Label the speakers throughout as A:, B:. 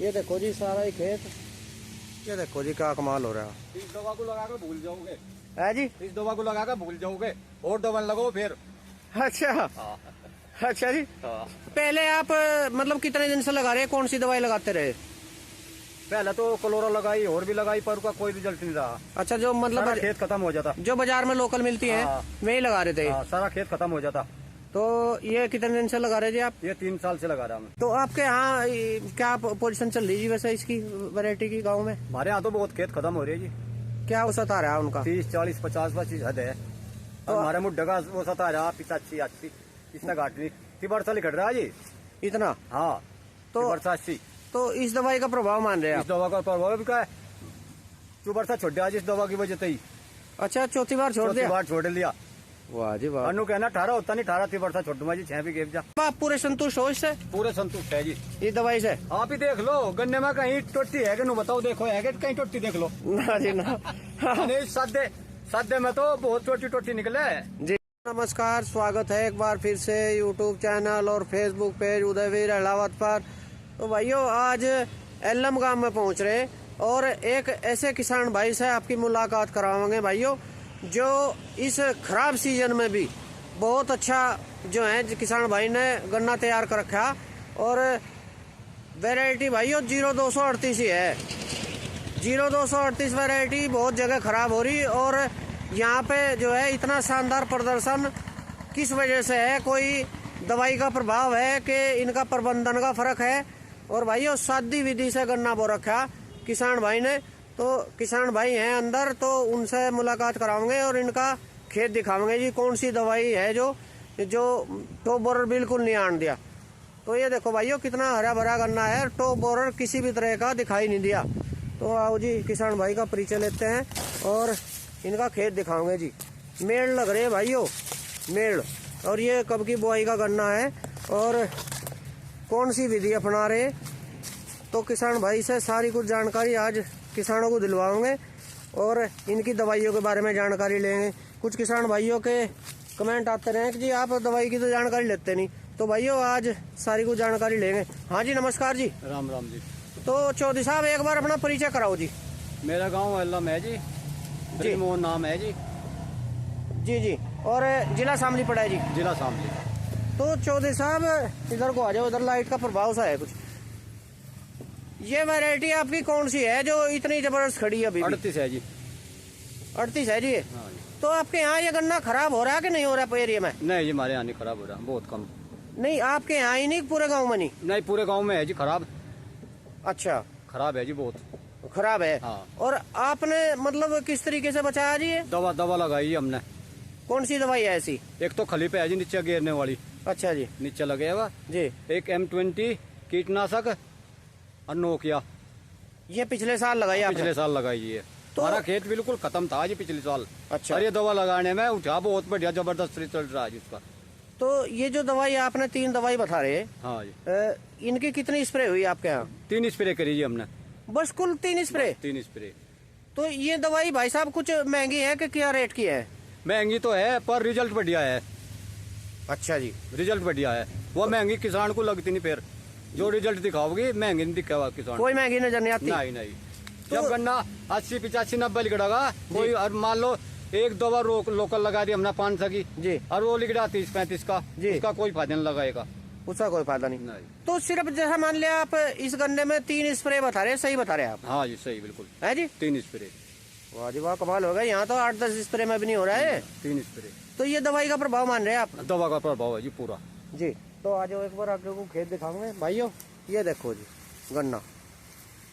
A: ये देखो जी सारा ही खेत, ये देखो जी क्या कमाल हो रहा है।
B: इस दवा को लगाकर भूल जाओगे
A: है जी,
B: इस दवा को लगाकर भूल जाओगे और दवा लगाओ फिर।
A: अच्छा
B: हाँ।
A: अच्छा जी।
B: हाँ।
A: पहले आप मतलब कितने दिन से लगा रहे हैं, कौन सी दवाई लगाते रहे?
B: पहले तो क्लोरा लगाई और भी लगाई पर उसका कोई रिजल्ट नहीं रहा।
A: अच्छा, जो मतलब
B: सारा खेत खत्म हो जाता।
A: जो बाजार में लोकल मिलती है
B: हाँ।
A: वही लगा रहे थे।
B: हाँ, सारा खेत खत्म हो जाता।
A: तो ये कितने दिन से लगा रहे जी आप?
B: ये 3 साल से लगा रहा हूँ।
A: तो आपके यहाँ क्या पोजीशन चल रही है वैसे इसकी वैरायटी की गाँव में?
B: हमारे यहाँ तो बहुत खेत खत्म हो रही है जी।
A: क्या औसत आ रहा है उनका?
B: 30, 40, 50 हद है।
A: तो
B: हमारे मुड्ढे का वो सता रहा 85, 80 इसने घाट नहीं 30 साल घट रहा है जी
A: इतना?
B: हाँ।
A: तो
B: 80।
A: तो इस दवाई का प्रभाव मान रहे हैं
B: इस
A: आप?
B: दवा का प्रभाव भी क्या है, 2 छोड़ दिया इस दवा की वजह से ही।
A: अच्छा, चौथी बार छोड़ दिया?
B: बार छोड़ लिया।
A: वाह जी वाह।
B: अनु कहना 18 होता नहीं, 18 30 छोड़ दूंगा जी, 6 भी गेप जा।
A: आप पूरे संतुष्ट हो इससे?
B: पूरे संतुष्ट है जी
A: इस दवाई से?
B: आप ही देख लो गन्ने में कहीं टोटी है कि नु बताओ, देखो है कि कहीं टोटी देख लो।
A: ना जी ना।
B: नहीं, सादे में तो बहुत छोटी टोटी निकले
A: जी। नमस्कार, स्वागत है एक बार फिर से यूट्यूब चैनल और फेसबुक पेज उदयवीर अहलावत पर। तो भाइयों आज एलम गांव में पहुंच रहे हैं और एक ऐसे किसान भाई से आपकी मुलाकात करावांगे भाइयों, जो इस खराब सीजन में भी बहुत अच्छा जो है किसान भाई ने गन्ना तैयार कर रखा। और वैरायटी भाइयों 0238 ही है। 0238 वैरायटी बहुत जगह खराब हो रही और यहाँ पे जो है इतना शानदार प्रदर्शन किस वजह से है? कोई दवाई का प्रभाव है कि इनका प्रबंधन का फर्क है? और भाइयों सादी विधि से गन्ना बो रखा किसान भाई ने। तो किसान भाई हैं अंदर, तो उनसे मुलाकात कराओगे और इनका खेत दिखाओगे जी कौन सी दवाई है जो टॉप बोरर बिल्कुल नहीं आन दिया। तो ये देखो भाइयों कितना हरा भरा गन्ना है, टॉप बोरर किसी भी तरह का दिखाई नहीं दिया। तो आओ जी किसान भाई का परिचय लेते हैं और इनका खेत दिखाओगे जी। मेड़ लग रहे हैं भाइयों, मेड़। और ये कब की बुआई का गन्ना है और कौन सी विधि अपना रहे, तो किसान भाई से सारी कुछ जानकारी आज किसानों को दिलवाओगे और इनकी दवाइयों के बारे में जानकारी लेंगे। कुछ किसान भाइयों के कमेंट आते रहे कि जी आप दवाई की तो जानकारी लेते नहीं, तो भाइयों आज सारी कुछ जानकारी लेंगे। हाँ जी नमस्कार जी।
B: राम राम जी।
A: तो चौधरी साहब एक बार अपना परिचय कराओ जी।
B: मेरा गांव एलम है जी, मोहन नाम है जी।
A: जी जी। और जिला शामली पड़ा है जी?
B: जिला शामली।
A: तो चौधरी साहब इधर को आ जाओ, उधर लाइट का प्रभाव सा है कुछ। ये वैरायटी आपकी कौन सी है जो इतनी जबरदस्त खड़ी है अभी?
B: 38 है जी।
A: 38 है जी।
B: हाँ जी।
A: तो आपके यहाँ ये गन्ना खराब हो रहा है कि नहीं हो रहा है एरिया में?
B: नहीं जी, हमारे यहाँ नहीं खराब हो रहा, बहुत कम।
A: नहीं आपके यहाँ ही नहीं, पूरे गाँव में नहीं?
B: नहीं, पूरे गांव में है जी खराब।
A: अच्छा,
B: खराब है जी, बहुत
A: खराब है।
B: हाँ।
A: और आपने मतलब किस तरीके से बचाया जी ये?
B: दवा लगाई है हमने।
A: कौन सी दवाई है ऐसी?
B: एक तो खली पे है जी नीचे गिरने वाली।
A: अच्छा जी।
B: नीचे लगे हुआ
A: जी।
B: एक M20 कीटनाशक और नोकिया,
A: ये पिछले साल लगाई आपने?
B: पिछले साल लगाई है।
A: तो
B: हमारा खेत बिल्कुल खत्म था जी पिछले साल।
A: अच्छा।
B: और ये दवा लगाने में उठा बहुत बढ़िया जबरदस्त रिजल्ट रहा जी उसका।
A: तो ये जो दवाई आपने 3 दवाई बता रहे,
B: हाँ जी।
A: इनकी कितनी स्प्रे हुई आपके यहाँ?
B: 3 स्प्रे करी जी हमने।
A: बस कुल 3 स्प्रे?
B: 3 स्प्रे।
A: तो ये दवाई भाई साहब कुछ महंगी है कि क्या रेट की है?
B: महंगी तो है पर रिजल्ट बढ़िया है।
A: अच्छा जी।
B: रिजल्ट बढ़िया है, वो महंगी किसान को लगती नहीं, फिर जो रिजल्ट दिखाओगी महंगी नहीं दिखेगा किसान।
A: कोई महंगी नजर नहीं आती?
B: नहीं।
A: तो
B: जब गन्ना 80, 85, 90 लिखड़ेगा कोई, और मान लो एक दवा लोकल लगा दी हमने 500 की
A: जी,
B: और वो लिख रहा 30, 35 का जी, उसका कोई फायदा नहीं लगाएगा,
A: उसका कोई फायदा नहीं।
B: नहीं।
A: तो सिर्फ जैसा मान लिया आप इस गन्ने में 3 स्प्रे बता रहे, सही बता रहे आप?
B: हाँ जी सही बिल्कुल
A: है जी।
B: 3 स्प्रे।
A: वाह जी वाह, कमाल हो गया। यहाँ तो 8-10 स्प्रे में भी नहीं हो रहा है।
B: 3 स्प्रे।
A: तो ये दवाई का प्रभाव मान रहे हैं आप?
B: दवा का प्रभाव है जी पूरा
A: जी। तो आज एक बार आप लोगों को खेत दिखाऊंगे भाइयों। ये देखो जी गन्ना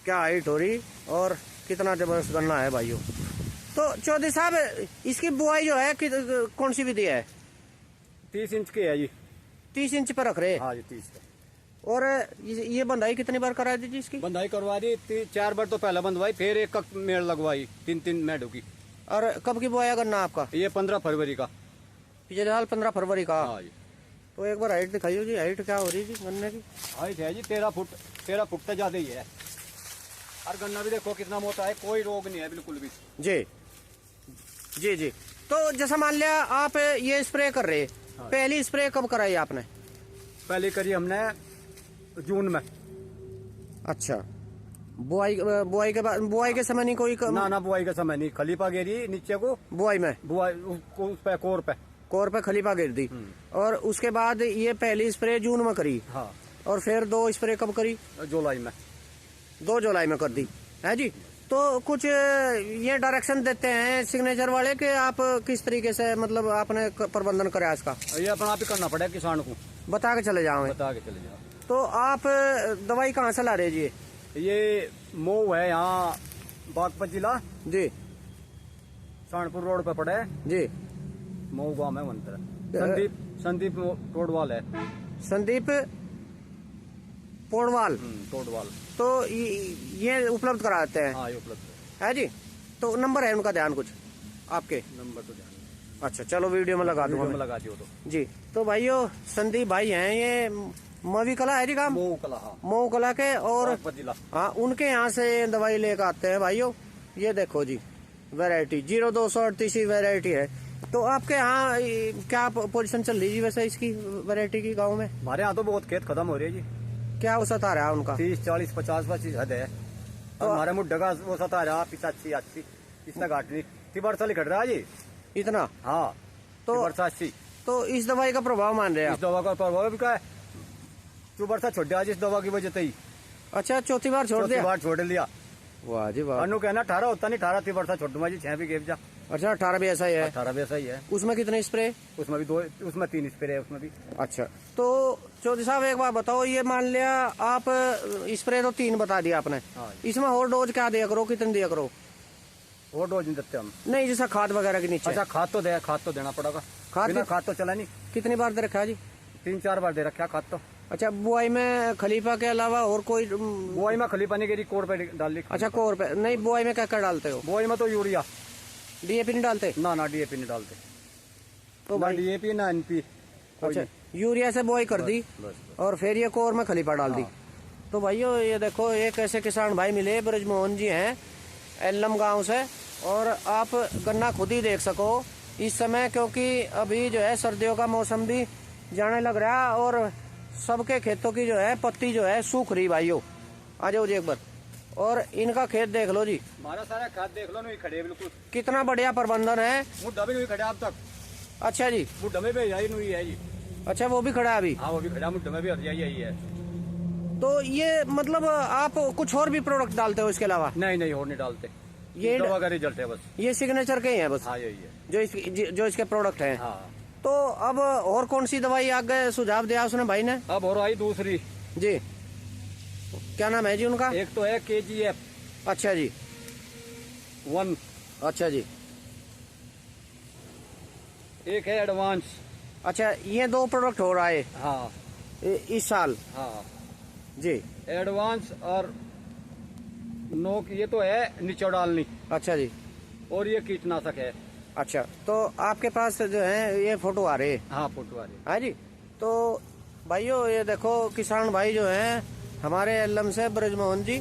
A: क्या हाइट हो रही और कितना जबरदस्त गन्ना है भाइयों। तो चौधरी साहब इसकी बुआई जो है कौन सी विधि है?
B: 30 इंच की है जी।
A: 30 इंच पर रख रहे?
B: हाँ जी 30 का।
A: और ये बंधाई कितनी बार करा दी जी इसकी?
B: बंधाई करवा दी 4 बार, तो पहले बंधवाई, फिर एक मेड़ लगवाई 3 मेढ़ों की।
A: और कब की बुआई गन्ना आपका?
B: ये 15 फरवरी का।
A: पिछले साल 15 फरवरी का?
B: हाँ जी।
A: तो एक बार हाइट दिखाइए जी, हाइट क्या हो रही जी गन्ने की?
B: हाइट है जी 13 फुट से ज्यादा ही है। और गन्ना भी देखो कितना मोटा है, कोई रोग नहीं है बिल्कुल भी।
A: जी जी जी। तो जैसा मान लिया आप ये स्प्रे कर रहे,
B: हाँ।
A: पहली स्प्रे कब कराई आपने?
B: पहले करी हमने जून में।
A: अच्छा, बुआई के बाद, बुआई के समय नहीं कोई
B: ना ना बुआई का समय नहीं, खलीफा गेरी नीचे को,
A: बुआई में
B: बुआई उसको उस पे
A: कोर पे खलीफा गिर दी। और उसके बाद ये पहली स्प्रे जून में करी।
B: हाँ।
A: और फिर 2 स्प्रे कब करी?
B: जुलाई में।
A: 2 जुलाई में कर दी है जी। तो कुछ ये डायरेक्शन देते हैं सिग्नेचर वाले कि आप किस तरीके से मतलब आपने प्रबंधन करा इसका?
B: ये अपना आप ही करना पड़ेगा किसान को,
A: बता के चले जाओ।
B: बता के चले जाओ।
A: तो आप दवाई कहाँ से ला रहे जी?
B: ये मऊ है, यहाँ बागपत जिला
A: जी,
B: सहारनपुर रोड पे पड़े
A: जी।
B: मऊ गाँव में मंत्र संदीप टोडवाल है।
A: संदीप पोडवाल।
B: टोडवाल।
A: तो ये उपलब्ध कराते हैं?
B: हाँ, ये उपलब्ध
A: है जी। तो नंबर है उनका, ध्यान कुछ आपके
B: नंबर तो ध्यान।
A: अच्छा चलो वीडियो में लगा दूंगा,
B: लगा दियो तो
A: जी। तो भाइयों संदीप भाई हैं, ये मवी कला है जी काम,
B: मऊ कला। हाँ,
A: मऊ कला के। और
B: बागपत जिला।
A: हाँ, उनके यहाँ से दवाई लेकर आते हैं भाइयों। ये देखो जी वैरायटी 0238 वैरायटी है। तो आपके यहाँ क्या पोजीशन चल रही है वैसे इसकी वैरायटी की गाँव में?
B: हमारे यहाँ तो बहुत खेत खत्म हो रही है जी।
A: क्या औसत आ रहा है उनका?
B: 30 40 50 25 हद है। और हमारे मुड्ढे का वो सता आ रहा 85 80, इसका घाट नहीं 3 लिखट रहा है जी
A: इतना।
B: हाँ,
A: तो
B: 80।
A: तो इस दवाई का प्रभाव मान रहे हैं
B: इस दवा का प्रभाव भी क्या है, 2 छोड़ दिया इस दवा की वजह से ही।
A: अच्छा, चौथी बार छोड़ दिया?
B: बार छोड़ लिया।
A: वाह जी वाह।
B: अनु कहना 18 होता नहीं, 18 3 छोड़ दूंगा जी, 6 भी गेप जा।
A: अच्छा 18 भी ऐसा ही है?
B: 18 भी ऐसा ही है।
A: उसमें कितने स्प्रे?
B: उसमें भी 2, उसमें 3 स्प्रे है उसमें भी।
A: अच्छा, तो चौधरी साहब एक बार बताओ, ये मान लिया आप स्प्रे तो 3 बता दिया आपने,
B: हाँ।
A: इसमें और डोज क्या दिया करो, कितने दिया करो?
B: वो डोज नहीं देते हम।
A: नहीं, जैसा खाद वगैरह के नीचे।
B: अच्छा, खाद तो देना पड़ेगा। खाद तो चला नहीं।
A: कितनी बार दे रखा है जी?
B: 3-4 बार दे रखा खाद तो।
A: अच्छा, बुआई में खलीफा के अलावा और कोई?
B: बुआई में खलीफा नहीं गिरी, कोर पे डाल ली।
A: अच्छा, कोर पे नहीं, बुआई में क्या क्या डालते हो?
B: बुआई में तो यूरिया,
A: डीएपी नहीं डालते?
B: ना डीएपी नहीं डालते।
A: तो
B: ना
A: भाई
B: डीएपी ना एनपी।
A: अच्छा, यूरिया से बुआई कर दी और फिर ये कोर में खलीफा डाल दी। तो भाइयों ये देखो, एक ऐसे किसान भाई मिले, ब्रजमोहन जी हैं, एल्लम गांव से। और आप गन्ना खुद ही देख सको इस समय, क्योंकि अभी जो है सर्दियों का मौसम भी जाने लग रहा है और सबके खेतों की जो है पत्ती जो है सूख रही। भाइयों आ जाओ जी एक बार, और इनका खेत देख लो जी,
B: हमारा सारा खाद देख लो, नहीं खड़े बिल्कुल,
A: कितना बढ़िया प्रबंधन है।
B: मुड्ढा भी नहीं खड़ा अब तक।
A: अच्छा जी,
B: मुड्ढा में भी यही नहीं है जी।
A: अच्छा, वो भी खड़ा है अभी?
B: हाँ, वो भी खड़ा, मुड्ढा में भी यही है।
A: तो ये मतलब आप कुछ और भी प्रोडक्ट डालते हो इसके अलावा?
B: नहीं और नहीं डालते,
A: ये
B: दवा का रिजल्ट है बस।
A: ये सिग्नेचर के ही है बस?
B: हाँ, यही है
A: जो इसके प्रोडक्ट हैं।
B: हाँ।
A: तो अब और कौन सी दवाई आगे सुझाव दिया उसने भाई ने?
B: अब और आई दूसरी
A: जी, क्या नाम है जी उनका?
B: एक तो है KGF।
A: अच्छा जी,
B: 1।
A: अच्छा जी।
B: एक है एडवांस।
A: अच्छा, ये 2 प्रोडक्ट हो रहा है
B: हाँ
A: इस साल?
B: हाँ
A: जी,
B: एडवांस और नोक, ये तो है निचोड़ डालनी।
A: अच्छा जी,
B: और ये कीटनाशक है।
A: अच्छा। तो आपके पास जो है ये फोटो आ रहे हैं?
B: हाँ, फोटो वाले।
A: हाँ जी। तो भाइयों ये देखो, किसान भाई जो हैं हमारे एल्लम से, ब्रजमोहन जी,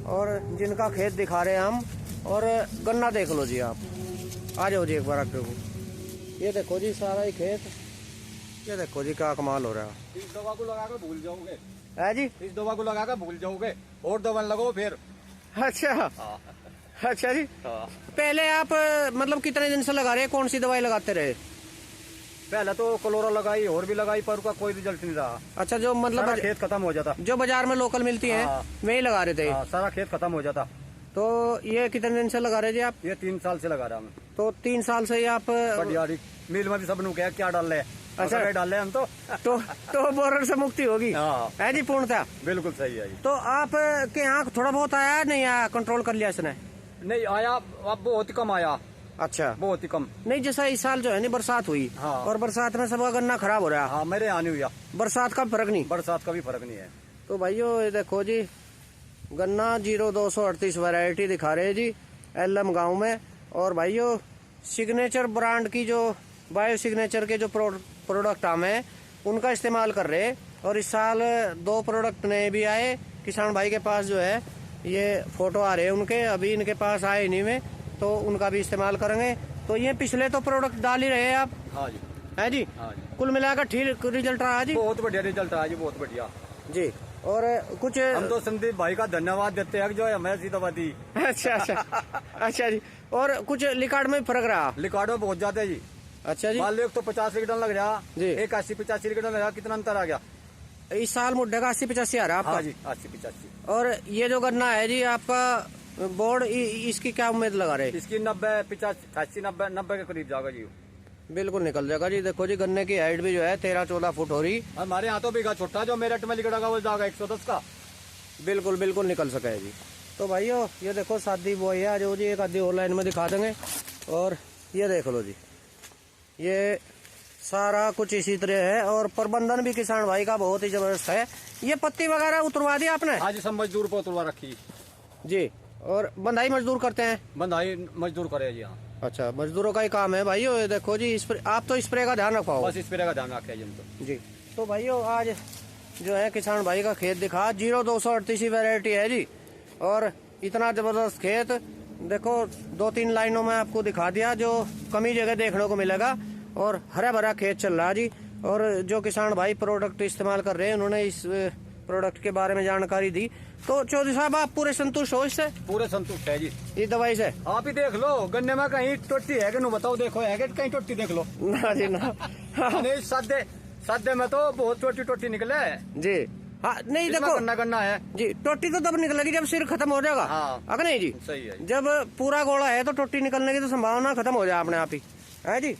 A: और जिनका खेत दिखा रहे हैं हम। और गन्ना देख लो जी आप, आ जाओ जी एक बार आगे को। ये देखो जी सारा ही खेत, ये देखो जी क्या कमाल हो रहा है।
B: इस दवा को लगा कर भूल जाओगे।
A: है जी?
B: इस दवा को लगा कर भूल जाओगे, और दवा लगाओ फिर।
A: अच्छा,
B: हाँ।
A: अच्छा जी।
B: हाँ।
A: पहले आप मतलब कितने दिन से लगा रहे हैं, कौन सी दवाई लगाते रहे?
B: पहले तो क्लोरा लगाई, और भी लगाई, पर उसका कोई रिजल्ट नहीं रहा।
A: अच्छा, जो मतलब
B: सारा खेत खत्म हो जाता।
A: जो बाजार में लोकल मिलती है
B: हाँ।
A: वही लगा रहे थे?
B: हाँ, सारा खेत खत्म हो जाता।
A: तो ये कितने दिन से लगा रहे जी आप?
B: ये 3 साल से लगा रहा हूँ।
A: तो 3 साल से ही आप?
B: बढ़िया, मिल में भी सब लोग क्या डाल रहे हैं।
A: अच्छा,
B: डाल रहे हैं हम
A: तो बोरर से मुक्ति होगी।
B: हाँ।
A: है जी, पूर्णतः
B: बिल्कुल सही है जी।
A: तो आप के यहाँ थोड़ा बहुत आया, नहीं आया, कंट्रोल कर लिया इसने?
B: नहीं आया, अब बहुत ही कम आया।
A: अच्छा,
B: बहुत ही कम।
A: नहीं, जैसा इस साल जो है नहीं बरसात हुई।
B: हाँ।
A: और बरसात में सबका गन्ना खराब हो रहा है।
B: हाँ, मेरे आने हुआ।
A: बरसात का फर्क नहीं?
B: बरसात का भी फर्क नहीं है।
A: तो भाइयों ये देखो जी, गन्ना 0238 वैरायटी दिखा रहे हैं जी एल्लम गांव में। और भाइयों सिग्नेचर ब्रांड की जो बायो सिग्नेचर के जो प्रोडक्ट हम हैं उनका इस्तेमाल कर रहे हैं। और इस साल 2 प्रोडक्ट नए भी आए किसान भाई के पास, जो है ये फोटो आ रहे हैं उनके, अभी इनके पास आए नहीं में, तो उनका भी इस्तेमाल करेंगे। तो ये पिछले तो प्रोडक्ट डाल ही रहे हैं आप?
B: हाँ जी।
A: है जी?
B: हाँ जी।
A: कुल मिलाकर ठीक रिजल्ट रहा जी?
B: बहुत बढ़िया रिजल्ट रहा जी, बहुत बढ़िया
A: जी। और कुछ
B: हम तो संदीप भाई का धन्यवाद देते हैं कि जो हमें ऐसी दवा दी।
A: अच्छा अच्छा जी। और कुछ लिकार्ड में फर्क रहा?
B: लिकार्ड में बहुत ज्यादा है जी।
A: अच्छा जी।
B: मान लो एक तो 50 लीटर लग रहा
A: जी,
B: एक 80-85 लीटर लग रहा, कितना अंतर आ गया
A: इस साल मुड्ढे का 80-85 आ रहा आपका?
B: हाँ जी 80-85।
A: और ये जो गन्ना है जी आपका बोर्ड इसकी क्या उम्मीद लगा रहे?
B: इसकी 90-85-90 के करीब जाएगा जी।
A: बिल्कुल निकल जाएगा जी। देखो जी गन्ने की हाइट भी जो है 13-14 फुट हो रही।
B: हमारे यहाँ तो बीघा छोटा जो मेरठ में लिखा वो जाएगा 110 का।
A: बिल्कुल बिल्कुल निकल सका है जी। तो भाइयों ये देखो शादी बॉय है जो जी, एक आधी ऑनलाइन में दिखा देंगे। और ये देख लो जी, ये सारा कुछ इसी तरह है। और प्रबंधन भी किसान भाई का बहुत ही जबरदस्त है। ये पत्ती वगैरह उतरवा दी आपने?
B: आज सब मजदूर को उतरवा रखी
A: जी। और बंधाई मजदूर करते हैं?
B: बंधाई मजदूर करे जी। हाँ
A: अच्छा, मजदूरों का ही काम है भाइयों। ये देखो जी आप तो स्प्रे का ध्यान रखवाओ।
B: बस स्प्रे का ध्यान रखे जी तो।
A: जी। तो भाइयों आज जो है किसान भाई का खेत दिखा 0238 वैरायटी है जी। और इतना जबरदस्त खेत देखो, 2-3 लाइनों में आपको दिखा दिया जो कमी जगह देखने को मिलेगा। और हरा भरा खेत चल रहा जी। और जो किसान भाई प्रोडक्ट इस्तेमाल कर रहे हैं उन्होंने इस प्रोडक्ट के बारे में जानकारी दी। तो चौधरी साहब आप पूरे संतुष्ट हो इससे? पूरे
B: संतुष्ट है जी
A: इस दवाई से।
B: आप ही देख लो गन्ने में कहीं टोटी है कि नहीं बताओ, देखो है कि कहीं टोटी देख लो
A: ना जी ना।
B: नहीं सादे में तो बहुत टोटी निकले
A: जी। हाँ नहीं देखो
B: गन्ना है जी,
A: टोटी तो तब निकलेगी जब सिर खत्म हो जाएगा।
B: हाँ।
A: अगर नहीं जी
B: सही है।
A: जब पूरा गोला है तो टोटी निकलने की तो संभावना खत्म हो जाए अपने आप ही है जी।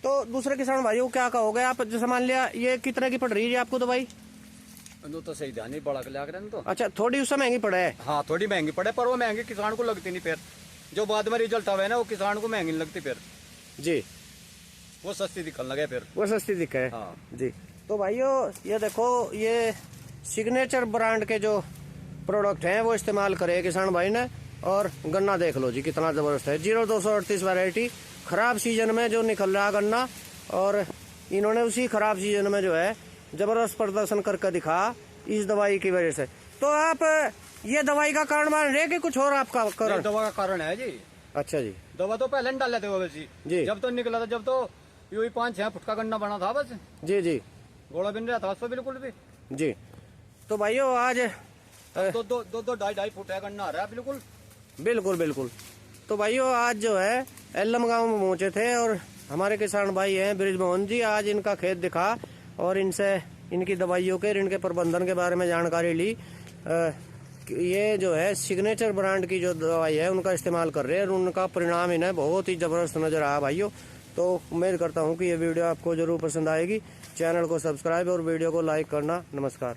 A: तो दूसरे किसान भाइयों क्या कहोगे आप? जैसे मान लिया ये कितने की पड़ रही है आपको दवाई?
B: तो सही ध्यान नहीं बड़ा कर तो।
A: अच्छा, थोड़ी उससे महंगी पड़े है?
B: हाँ थोड़ी महंगी पड़े, पर वो महंगी किसान को लगती नहीं। फिर जो बाद में रिजल्ट आवे ना वो किसान को महंगी नहीं लगती फिर
A: जी,
B: वो सस्ती दिखने लगे फिर
A: वो सस्ती दिखे।
B: हाँ
A: जी। तो भाइयों ये देखो ये सिग्नेचर ब्रांड के जो प्रोडक्ट हैं वो इस्तेमाल करे किसान भाई ने। और गन्ना देख लो जी कितना जबरदस्त है। 0238 वैरायटी खराब सीजन में जो निकल रहा गन्ना, और इन्होंने उसी खराब सीजन में जो है जबरदस्त प्रदर्शन करके दिखा इस दवाई की वजह से। तो आप ये दवाई का कारण मान रहे कि कुछ और आपका कारण?
B: दवा का कारण है जी।
A: अच्छा जी।
B: दवा तो पहले डाले थे वो वैसी जी, जब तो निकला था, जब तो यही 5-6 फुट का गन्ना बना था बस
A: जी जी,
B: गोला बिन रहा था उसको बिल्कुल भी
A: जी। तो भाइयों आज
B: दो 2.5 फुट है गन्ना आ रहा है बिल्कुल
A: बिल्कुल बिल्कुल। तो भाइयों आज जो है एल्लम गांव में पहुंचे थे और हमारे किसान भाई हैं ब्रिजमोहन जी, आज इनका खेत दिखा और इनसे इनकी दवाइयों के इनके प्रबंधन के बारे में जानकारी ली। ये जो है सिग्नेचर ब्रांड की जो दवाई है उनका इस्तेमाल कर रहे हैं और उनका परिणाम इन्हें बहुत ही ज़बरदस्त नज़र आया भाइयों। तो उम्मीद करता हूँ कि ये वीडियो आपको ज़रूर पसंद आएगी। चैनल को सब्सक्राइब और वीडियो को लाइक करना। नमस्कार।